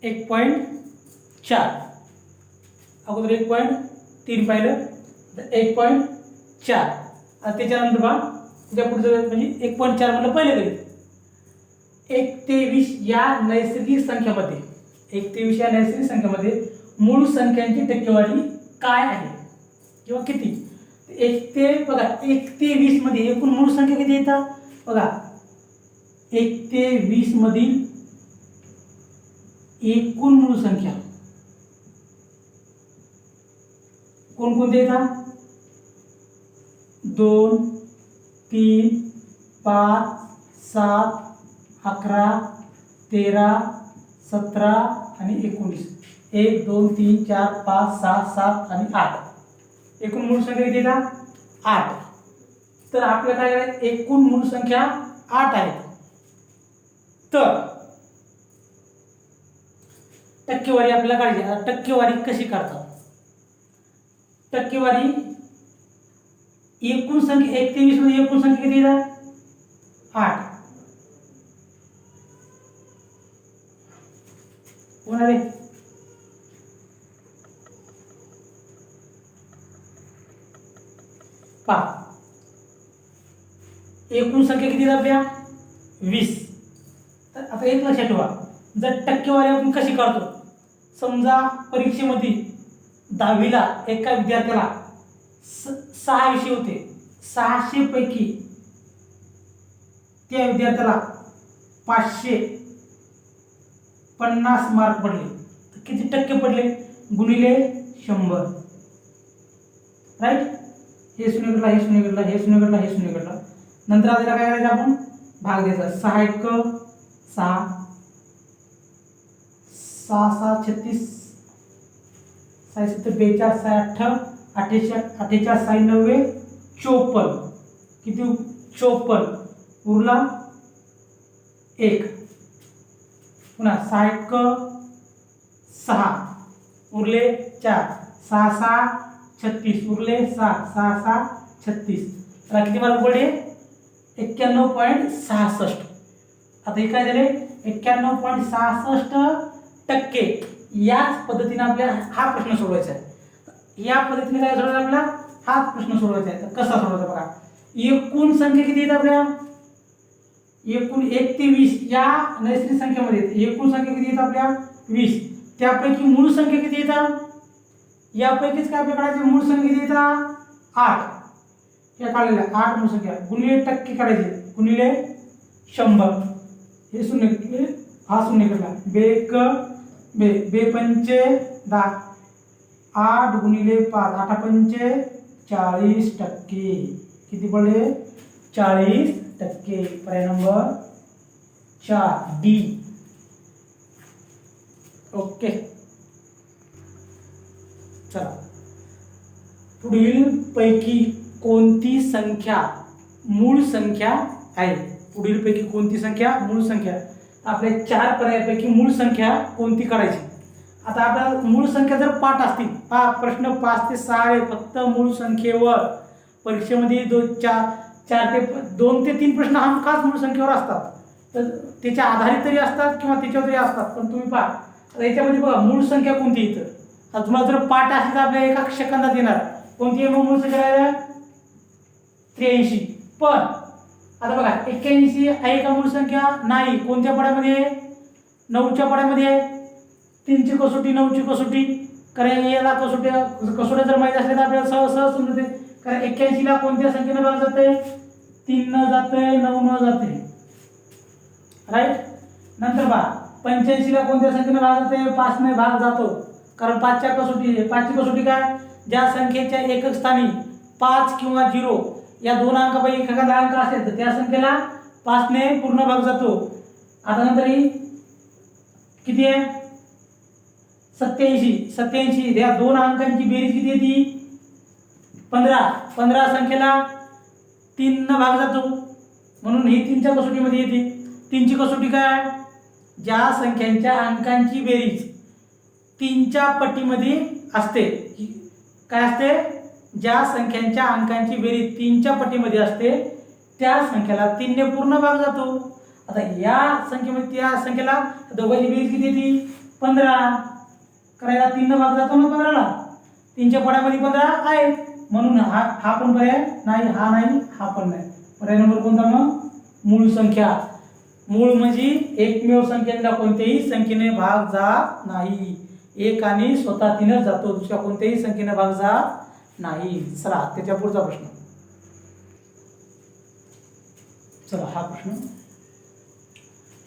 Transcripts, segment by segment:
1.4, अगोदर 1.3 पाहिलं तर 1.4, आता त्याच्यानंतर बघा त्या पुढचं म्हणजे 1.4 म्हणलं पहिलं गणित. 1 ते 20 या नैसर्गिक संख्यामध्ये 1 ते 20 या नैसर्गिक संख्यामध्ये मूळ संख्यांची टक्केवारी काय आहे किंवा किती. 1 ते बघा 1 ते 20 मध्ये एकूण मूळ संख्या किती येतात बघा. 1 ते 20 मधील एकूण मूळ संख्या कोणकोणत्या येतात. 2, 3, 5, 7, 11, 13, 17 आणि 19. 1, 2, 3, 4, 5, 6, 7 आणि 8. एकूण मूळ संख्या किती येतात 8. तर आपल्याला काय करायचं, एकूण मूळ संख्या 8 आहे. तर टक्केवारी आपल्याला काढायची. टक्केवारी कशी करतात. टक्केवारी एकूण संख्या 1 ते 20 मध्ये एकूण संख्या किती येतात 8. कोणाले पहा एकूण संख्या किती येतात आपल्या 20. तर आता एक लक्षात ठेवा, जर टक्केवारी आपण कशी काढतो. समजा परीक्षेमध्ये 10वीला एका विद्यार्थ्याला 6 विषय होते. 600 पैकी त्या विद्यार्थ्याला 550 मार्क पडले. तर किती टक्के पडले गुणिले 100. राईट. हे शून्य घडला, हे शून्य घडला, हे शून्य घडला, हे शून्य घडला. नंतर आता काय करायचं आपण भाग द्यायचा. 6 1 6, 6 6 36, 6 7 42, 6 8 48, 6 9 54. किती 54 उरला 1. पुन्हा 6 1 6 उरले 4, 6 6 36 उरले 6, 6 6 36. तर किती मार्क पडले 91.66. आता हे काय झाले 91.66%. याच पद्धतीने आपल्याला हा प्रश्न सोडवायचा आहे. या पद्धतीने काय सोडवायचा आपल्याला हाच प्रश्न सोडवायचा आहे. तर कसा सोडवायचा बघा. एकूण संख्या किती येतात आपल्या एकूण 1 ते 20 या नैसर्गिक संख्येमध्ये एकूण संख्या किती येतात आपल्या 20. त्यापैकी मूळ संख्या किती येतात यापैकीच काय आपल्याकडे मूळ संख्या किती येतात 8. या काढलेल्या 8 मूळ संख्या गुणिले टक्के काढायचे गुणिले 100. हे शून्य घेतले, हा शून्य घेतला. बे पंचे 10, 8 गुणिले 5, 8 पंचे 40%. किती पडले 40%. पर्याय नंबर 4 डी. ओके. चला पुढील पैकी कोणती संख्या मूळ संख्या आहे. पुढील पैकी कोणती संख्या मूळ संख्या. आपल्या 4 पर्यायापैकी मूळ संख्या कोणती काढायची. आता आपल्याला मूळ संख्या जर 5 असतील, हा प्रश्न 5 ते 6 आहे फक्त मूळ संख्येवर. परीक्षेमध्ये 2 ते 3 प्रश्न हमखास मूळ संख्येवर असतात. तर त्याच्या आधारित तरी असतात किंवा त्याच्यावर तरी असतात. पण तुम्ही पहा याच्यामध्ये बघा मूळ संख्या कोणती इथं. आता तुम्हाला जर 5 असेल तर आपल्या एका सेकंदात येणार कोणती आहे मूळ संख्या 83. पण आता बघा 81 आहे का मूळ संख्या नाही. कोणत्या पडामध्ये 9च्या पडामध्ये आहे. 3ची कसोटी 9ची कसोटी. कारण याला कसोट्या जर माहिती असल्या तर आपल्याला सहज समजते. कारण 81 ला कोणत्या संख्येने भाग जाते 3 न जाते 9 न जाते. राईट. नंतर बघा 85 ला कोणत्या संख्येने भाग जाते 5 ने भाग जातो. कारण 5च्या कसोटी 5ची कसोटी काय ज्या संख्येच्या एकक स्थानी 5 किंवा 0 या दोन अंकापैकी एखादा अंक असेल तर त्या संख्येला 5 ने पूर्ण भाग जातो. आता नंतर ही किती आहे 87 या दोन अंकांची बेरीज किती येते 15 संख्येला 3 न भाग जातो म्हणून ही 3च्या कसोटीमध्ये येते. 3ची कसोटी काय ज्या संख्यांच्या अंकांची बेरीज 3च्या पटीमध्ये असते. काय असते ज्या संख्यांच्या अंकांची बेरीज 3च्या पटीमध्ये असते त्या संख्येला 3 ने पूर्ण भाग जातो. आता या संख्येमध्ये त्या संख्येला दोघांची बेरीज किती येते 15 करायला 3 भाग जातो ना 15ला. 3च्या पडामध्ये 15 आहे म्हणून हा पण पर्याय नाही, हा नाही, हा पण नाही. पर्याय नंबर कोणता मग? मूळ संख्या. मूळ म्हणजे एकमेव संख्येला कोणत्याही संख्येने भाग जात नाही. एक आणि स्वतः 3च जातो, दुसऱ्या कोणत्याही संख्येने भाग जात नाही. चला त्याच्या पुढचा प्रश्न. चला हा प्रश्न,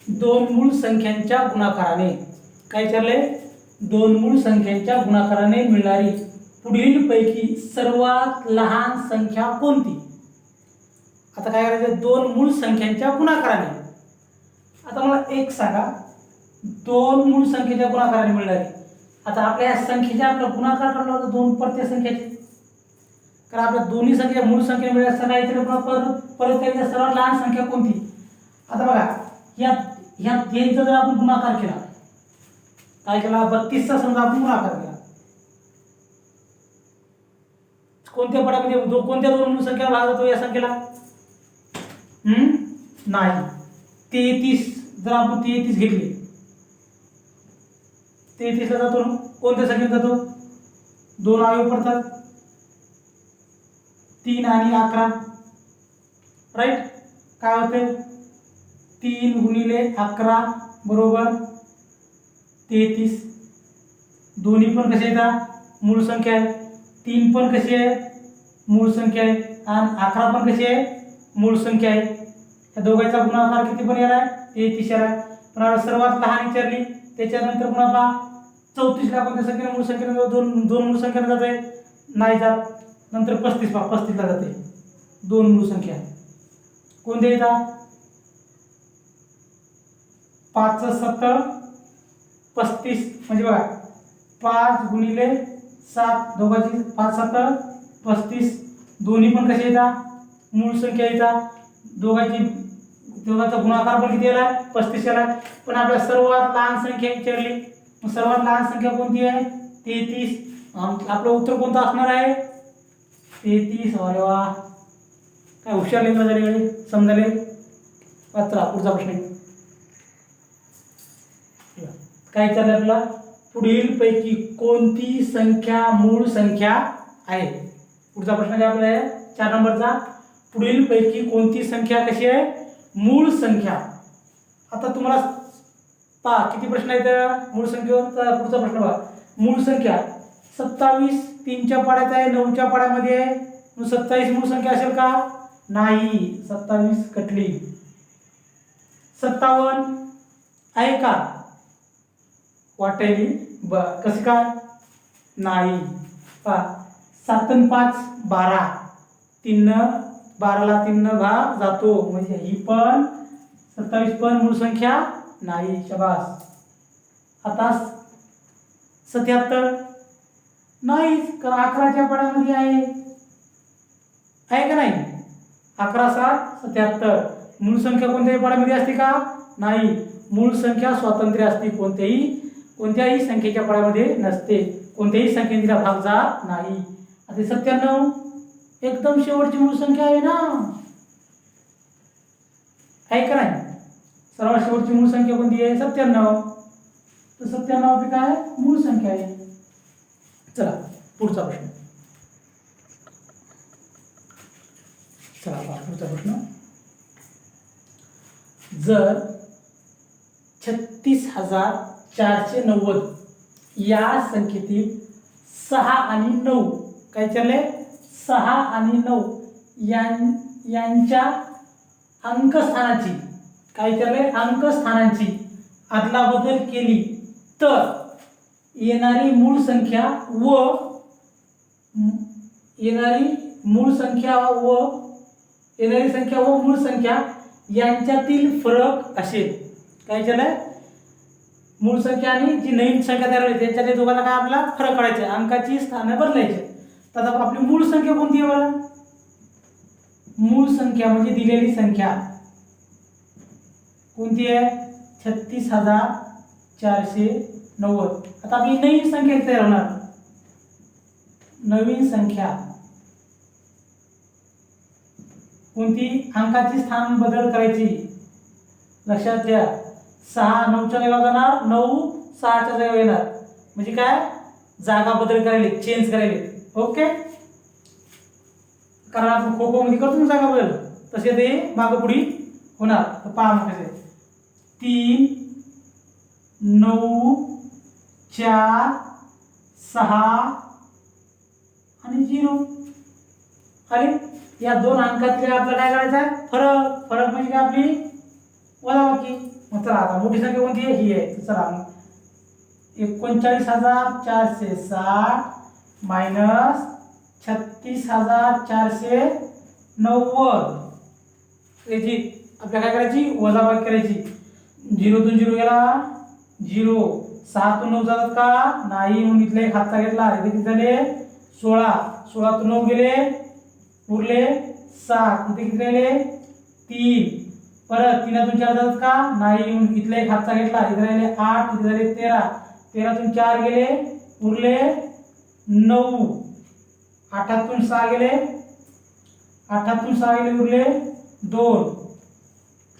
दोन मूळ संख्यांच्या गुणाकाराने, काय विचारले? दोन मूळ संख्यांच्या गुणाकाराने मिळणारी पुढील पैकी सर्वात लहान संख्या कोणती? आता काय करायचं? दोन मूळ संख्यांच्या गुणाकाराने. आता मला एक सांगा, दोन मूळ संख्येच्या गुणाकाराने मिळणारी. आता आपल्या या संख्येच्या आपला गुणाकार काढला होता दोन परत संख्येचे, कारण आपल्या दोन्ही संख्या मूळ संख्येने मिळाल्या असताना इथे परत त्याच्या सर्वात लहान संख्या कोणती? आता बघा, ह्या तीनचा जर आपण गुणाकार केला, काय केला? 32 चा समजा आपण गुणाकार केला, कोणत्या पडामध्ये कोणत्या दोन मूळ संख्या भाग जातो या संख्येला? नाही. 33 जर आपण 33 घेतली, 33 ला जातो ना, कोणत्या संख्येत जातो? दोन अवयव पडतात, 3 आणि 11. राईट? काय होते? 3 गुणिले 11 बरोबर 33. दोन्ही पण कसे येतात? मूळ संख्या आहे. 3 पण कशी आहे? मूळ संख्या आहे. आणि 11 पण कशी आहे? मूळ संख्या आहे. या दोघांचा गुणाकार किती पण येणार? 33 येणार. पण आता सर्वात लहान विचारली, त्याच्यानंतर पुन्हा पहा 34 ला कोणत्या संख्येने मूळ संख्येने दोन मूळ संख्येने जाते? नाही जात. नंतर 35 पहा, 35 ला जाते दोन मूळ संख्या. कोणत्या येतात? 5 7 35. म्हणजे बघा 5 गुणिले 7 दोघांची 5 7 35. दोन्ही पण कसे येतात? मूळ संख्या येतात. दोघांचा गुणाकार पण किती आला? 35 आला. पण आपल्या सर्वात लहान संख्या विचारली, सर्वात लहान संख्या कोणती आहे? 33. आपलं उत्तर कोणतं असणार आहे? 33. अरे वा, काय हुशार लिहिलं झाले, समजले. चला पुढचा प्रश्न. काय विचारलं आपल्याला? पुढील पैकी कोणती संख्या मूळ संख्या आहे? पुढचा प्रश्न काय आपला आहे? 4 नंबरचा. पुढील पैकी कोणती संख्या कशी आहे? मूळ संख्या. आता तुम्हाला पहा किती प्रश्न आहेत मूळ संख्येवर. पुढचा प्रश्न पहा. मूळ संख्या 27 3च्या पाड्यात आहे, 9च्या पाड्यामध्ये आहे. 27 मूळ संख्या असेल का? नाही. 27 कटली. 57 आहे का? वाटेली. कसं काय? नाही. पहा 7 आणि 5 12. 12ला 3 भाग जातो, म्हणजे ही पण 27 पण मूळ संख्या नाही. शाबास. आता 77 नाहीच, कारण 11च्या पाड्यामध्ये आहे का नाही? 11 7 77. मूळ संख्या कोणत्याही पाड्यामध्ये असते का? नाही. मूळ संख्या स्वतंत्र असते, कोणत्याही संख्येच्या पाड्यामध्ये नसते. कोणत्याही संख्येने तिला भाग जात नाही. आता 97 एकदम शेवटची मूळ संख्या आहे ना, आहे का नाही? सर्वात शेवटची मूळ संख्या कोणती आहे? 97. तर 97 काय मूळ संख्या आहे. चला पुढचा प्रश्न. चला पुढचा प्रश्न. जर 36,490 या संख्येतील 6 आणि 9, काय विचारले? 6 आणि 9 यांच्या अंकस्थानाची, काय विचारले? अंकस्थानांची अदलाबदल केली तर येणारी मूळ संख्या व मूळ संख्या यांच्यातील फरक असेल. काय विचारलंय? मूळ संख्या आणि जी नवीन संख्या तयार होईल त्याच्यातल्या दोघांना काय आपल्याला फरक काढायचा आहे, अंकाची स्थाने बदलायची. तर आपली मूळ संख्या कोणती आहे बरं? मूळ संख्या म्हणजे दिलेली संख्या कोणती आहे? 36,490. आता आपली नवीन संख्या तयार होणार. नवीन संख्या कोणती? अंकाची स्थान बदल करायची. लक्षात घ्या. 6 9च्या वेळेला जाणार, 9 6च्या जागेवर येणार, म्हणजे काय जागा बदल करायला, चेंज करायला. ओके, कारण आपण खो खो मध्ये करतो ना जागा बदल, तसे ते मागं पुढी होणार. तर पहा मग कसे 3 9 4 6 आणि 0 आले. या दोन अंकातले आपल्याला काय करायचं आहे, फरक. फरक म्हणजे काय आपली वजाबाकी. मग चला आता मोठी संख्या कोणती आहे, ही आहे. चला मग 39,460 मायनस 36,490 याची आपल्याला काय करायची, वजाबाकी करायची. 0 तून 0 गेला 0, 6 तून 9 जातात का नाही, मग इथला एक हातचा घेतला, इथे किती झाले 16, 16 तून 9 गेले, उरले 7, इथे किती राहिले 3, परत 3 तून 4 जातात का नाही, मग इथला एक हातचा घेतला, इथे राहिले 8, इथे झाले 13, 13 तून 4 गेले, उरले 9, 8 तून 6 गेले, 8 तून 6 गेले, उरले 2,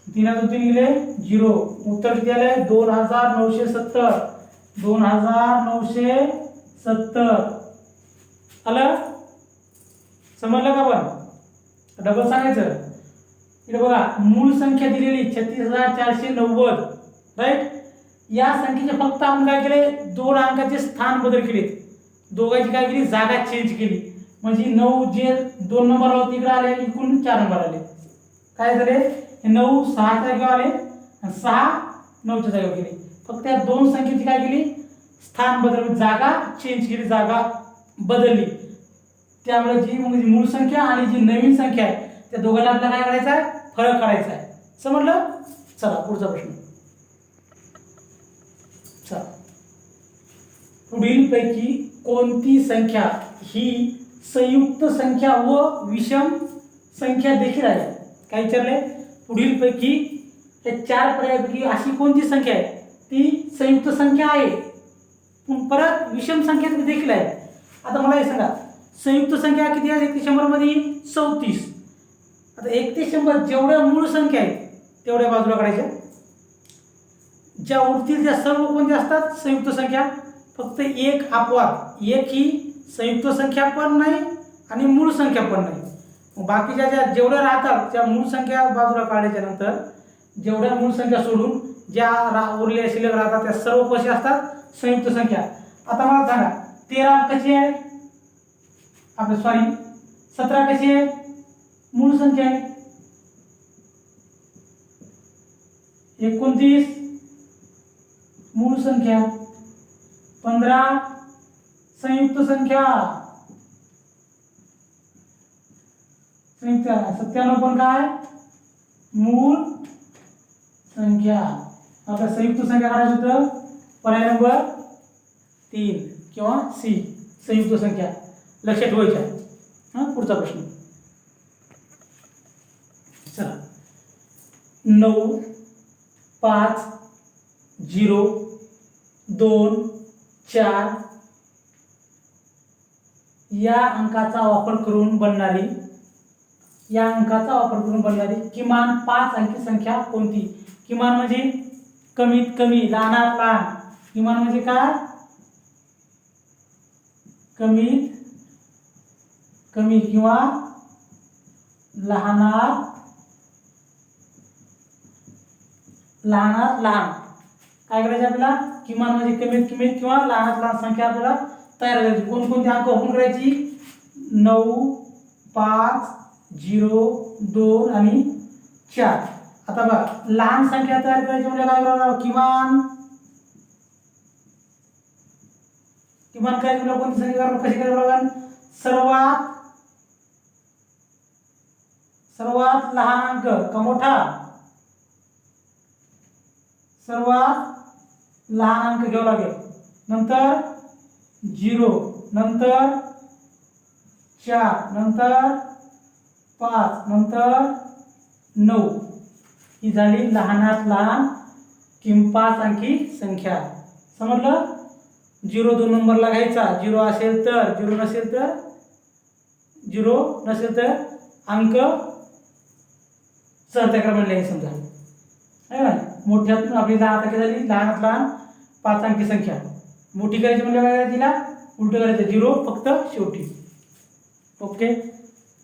3 तून 3 गेले 0. उत्तर किती आले 2970. 2970 आलं. समजलं का? पण डबल सांगायचं. इकडे बघा मूळ संख्या दिलेली 36,490, राईट. या संख्येचे फक्त आपण काय केले, दोन अंकाचे स्थान बदल केले, दोघांची काय केली, जागा चेंज केली. म्हणजे 9 जे 2 नंबर होते तिकडे आले, एकूण 4 नंबर आले. काय झाले, 9 6च्या जागेवर आले आणि 6 9च्या जागेवर गेले. फक्त या दोन संख्येची काय केली, स्थान बदल, जागा चेंज केली, जागा बदलली. त्यामुळे जी मूळ संख्या आणि जी नवीन संख्या आहे त्या दोघांना आपल्याला काय करायचं आहे, फरक काढायचा आहे. समजलं? चला पुढचा प्रश्न. चला, पुढीलपैकी कोणती संख्या ही संयुक्त संख्या व विषम संख्या देखील आहे? काय विचारले, पुढीलपैकी या 4 पर्यायापैकी अशी कोणती संख्या आहे ती संयुक्त संख्या आहे परत विषम संख्या देखील आहे? आता मला हे सांगा, संयुक्त संख्या किती आहे 1 ते 100 मध्ये 34. आता 1 ते 100 जेवढ्या मूळ संख्या आहेत तेवढ्या बाजूला काढायच्या, ज्या उरतील त्या सर्व कोणत्या असतात, संयुक्त संख्या. फक्त एक अपवाद, एक ही संयुक्त संख्या पण नाही आणि मूळ संख्या पण नाही. बाकीच्या ज्या जेवढ्या राहतात त्या मूळ संख्या बाजूला काढल्याच्या नंतर जेवढ्या मूळ संख्या सोडून ज्या उरलेल्या शिल्लक राहतात त्या सर्व कशी असतात, संयुक्त संख्या. आता मला सांगा 13 कशी आहे आपलं, सॉरी 17 कशी आहे, मूळ संख्या आहे. 29 मूळ संख्या, 15 संयुक्त संख्या, 97 पण काय, मूळ संख्या. आता संयुक्त संख्या काढायचं होतं, पर्याय नंबर 3 किंवा सी, संयुक्त संख्या लक्षात ठेवायच्या. हा, पुढचा प्रश्न. चला, 9 5 0 2 4 या अंकाचा वापर करून बनणारी किमान 5 अंकी संख्या कोणती? किमान म्हणजे कमीत कमी, लहानात लहान. किमान म्हणजे काय, कमीत कमी किंवा लहानात लहान. काय करायचं आपल्याला, किमान म्हणजे कमीत कमी किंवा लहानात लहान संख्या आपल्याला तयार करायची. कोणकोणती अंक ओपन करायची, 9 5 0 2 आणि 4. आता बघा लहान संख्या तयार करायची म्हणजे काय करावं, किमान काय करावं, कोणती संख्या करावं, कशी करावं, सर्वात लहान अंक का मोठा, सर्वात लहान अंक घ्यावा लागेल, नंतर 0, नंतर 4, नंतर 5, नंतर 9. ही झाली लहानात लहान 5 अंकी संख्या. समजलं? 0 2 नंबरला घ्यायचा, 0 असेल तर 0, नसेल तर अंक चढत्या क्रमाने लिहायचे. समजा आहे ना, मोठ्यातून आपली 10 टक्के झाली, लहानात लहान 5 अंकी संख्या मोठी करायची म्हणजे काय तिला उलट करायचं 0 फक्त शेवटी. ओके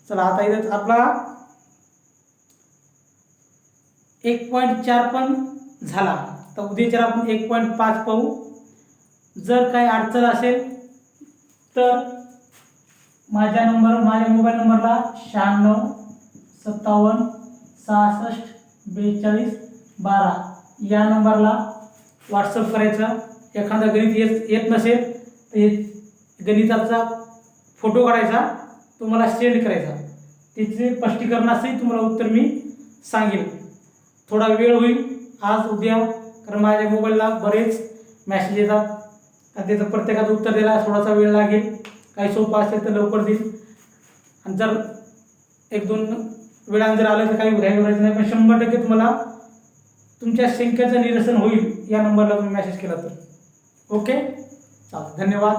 चला आता इथं आपला 1.4 पण झाला. तर उद्याच्या आपण 1.5 पाहू. जर काही अडचण असेल तर माझ्या मोबाईल नंबरला 96 57 66 42 12 या नंबरला व्हॉट्सअप करायचा. एखादा गणित येत नसेल तर गणिताचा फोटो काढायचा तुम्हाला सेंड करायचा. त्याचे स्पष्टीकरणासही तुम्हाला उत्तर मी सांगेल. थोडा वेळ होईल आज उद्या, कारण माझ्या मोबाईलला बरेच मॅसेज येतात आणि त्याचं प्रत्येकाचं उत्तर द्यायला थोडासा वेळ लागेल. काही सोपं असेल तर लवकर देईल आणि जर 1-2 वेळानं जर आलं तर काही घाई करायचं नाही. पण 100% तुम्हाला तुमच्या शंकेचं निरसन होईल या नंबरला तुम्ही मेसेज केला तर. ओके चालेल, धन्यवाद.